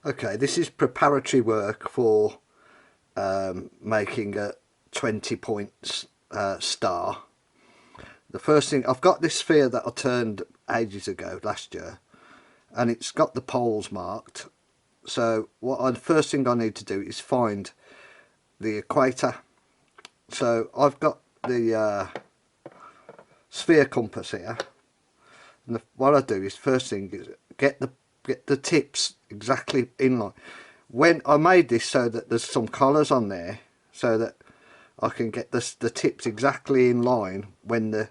Okay, this is preparatory work for making a 20 points star. The first thing, I've got this sphere that I turned ages ago, last year, and it's got the poles marked. So the first thing I need to do is find the equator. So I've got the sphere compass here, and what I do is first thing is get the tips exactly in line. When I made this so that there's some collars on there, so that I can get the tips exactly in line when the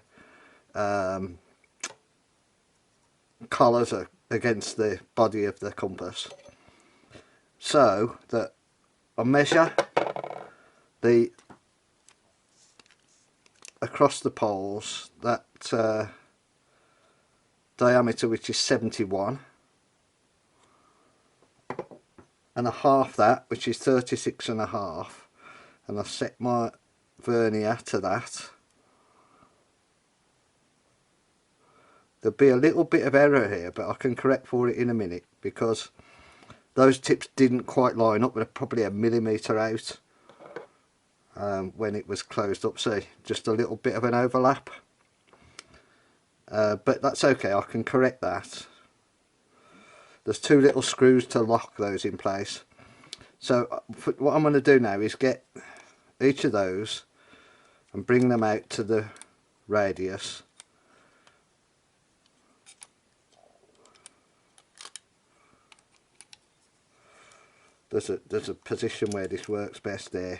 collars are against the body of the compass, so that I measure the across the poles that diameter, which is 71, and a half that, which is 36 and a half, and I set my vernier to that. There'll be a little bit of error here, but I can correct for it in a minute, because those tips didn't quite line up. They're probably a millimetre out when it was closed up. See, just a little bit of an overlap, but that's okay, I can correct that. There's two little screws to lock those in place. So what I'm going to do now is get each of those and bring them out to the radius. There's a position where this works best there.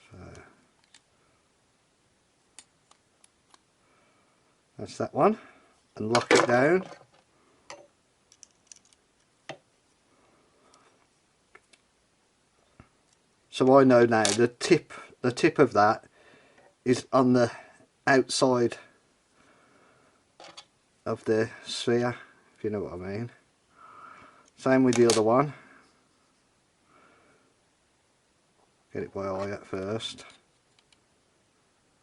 So that's that one, and lock it down. So I know now the tip of that is on the outside of the sphere, if you know what I mean. Same with the other one. Get it by eye at first.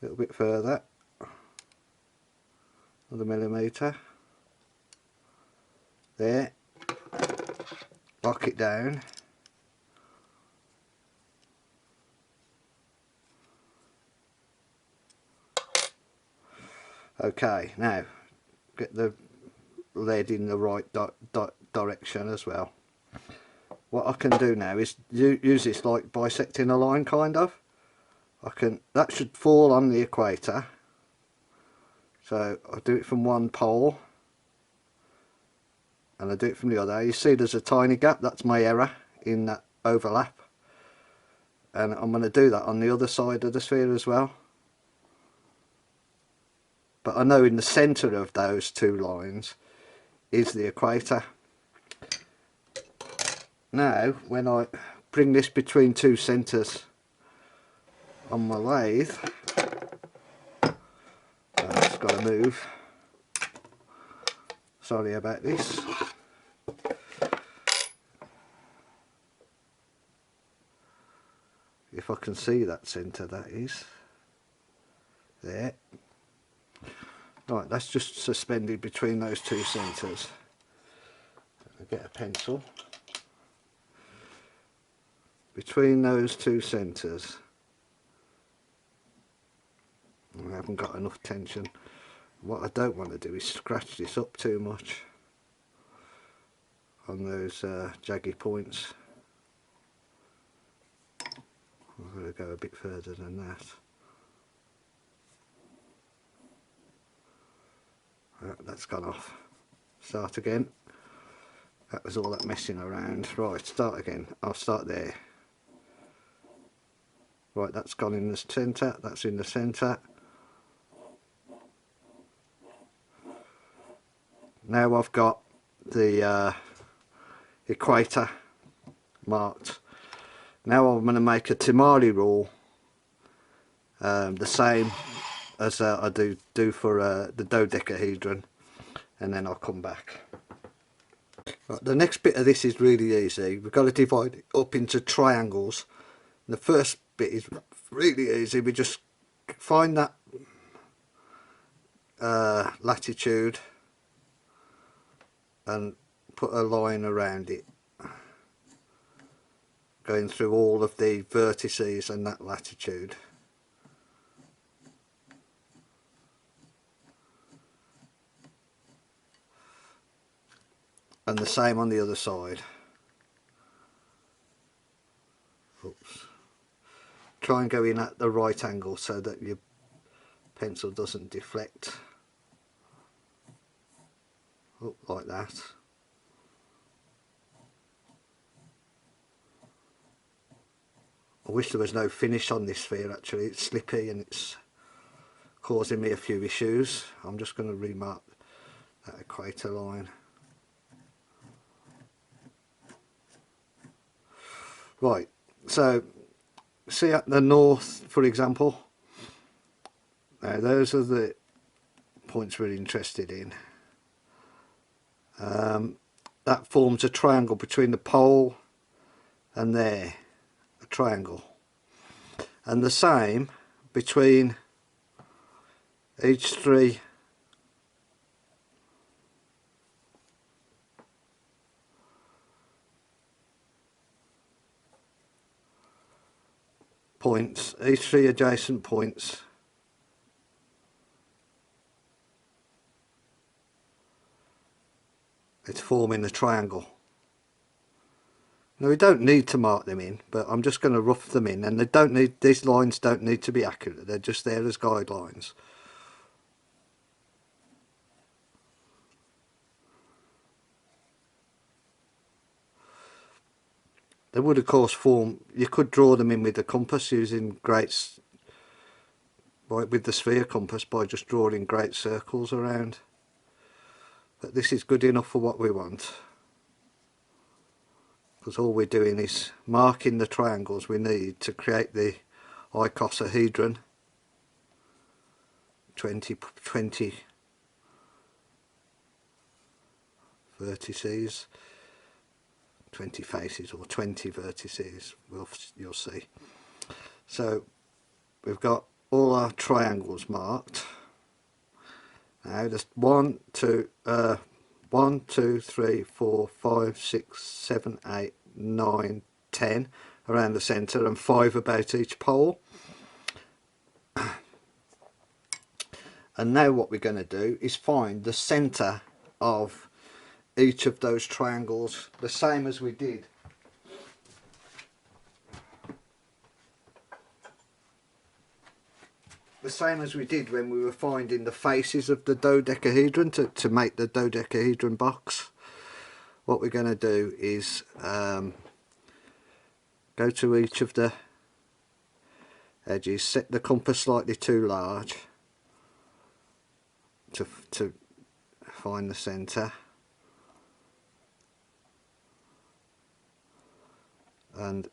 A little bit further. Another millimetre. There. Lock it down. Okay, now get the lead in the right direction as well. What I can do now is use this like bisecting a line, kind of. That should fall on the equator. So I'll do it from one pole, and I do it from the other. You see there's a tiny gap, that's my error in that overlap. And I'm going to do that on the other side of the sphere as well. But I know in the centre of those two lines is the equator. Now when I bring this between two centres on my lathe, it's got to move, sorry about this. If I can see that centre, that is there. Right, that's just suspended between those two centres. I'll get a pencil. Between those two centres, I haven't got enough tension. What I don't want to do is scratch this up too much on those jaggy points. I'm going to go a bit further than that. That's gone off. Start again. That was all that messing around. Right, start again. I'll start there. Right, that's gone in the centre. That's in the centre. Now I've got the equator marked. Now I'm going to make a Tamari rule, the same as I do for the dodecahedron, and then I'll come back. Right, the next bit of this is really easy. We've got to divide it up into triangles. The first bit is really easy. We just find that latitude and put a line around it, going through all of the vertices and that latitude. And the same on the other side. Oops. Try and go in at the right angle so that your pencil doesn't deflect. Up like that. I wish there was no finish on this sphere actually, it's slippy and it's causing me a few issues. I'm just going to remark that equator line. Right, so see at the north, for example, now those are the points we're interested in. That forms a triangle between the pole and there, a triangle, and the same between each three points, each three adjacent points it's forming a triangle. Now we don't need to mark them in, but I'm just going to rough them in, and they don't need, these lines don't need to be accurate, they're just there as guidelines. They would of course form, you could draw them in with the compass using with the sphere compass by just drawing great circles around, but this is good enough for what we want, because all we're doing is marking the triangles we need to create the icosahedron, 20 vertices, 20 faces or 20 vertices, you'll see. So we've got all our triangles marked. Now just 1, 2, 3, 4, 5, 6, 7, 8, 9, 10 around the centre and 5 about each pole. And now what we're going to do is find the centre of each of those triangles, the same as we did when we were finding the faces of the dodecahedron to make the dodecahedron box. What we're going to do is go to each of the edges, set the compass slightly too large to find the centre, and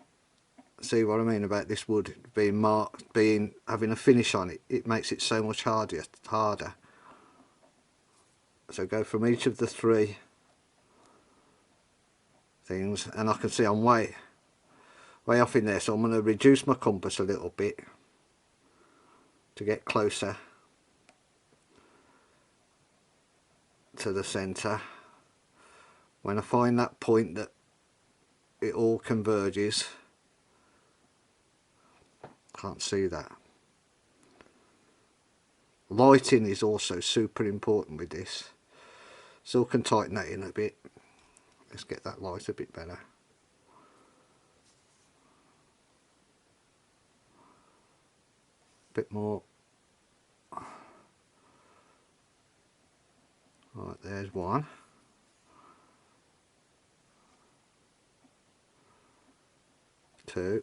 see what I mean about this wood being marked, having a finish on it. It makes it so much harder. So go from each of the three things, and I can see I'm way off in there, so I'm going to reduce my compass a little bit to get closer to the centre. When I find that point that it all converges, can't see that. Lighting is also super important with this, so I can tighten that in a bit. Let's get that light a bit better. Bit more. Right, there's one. 2.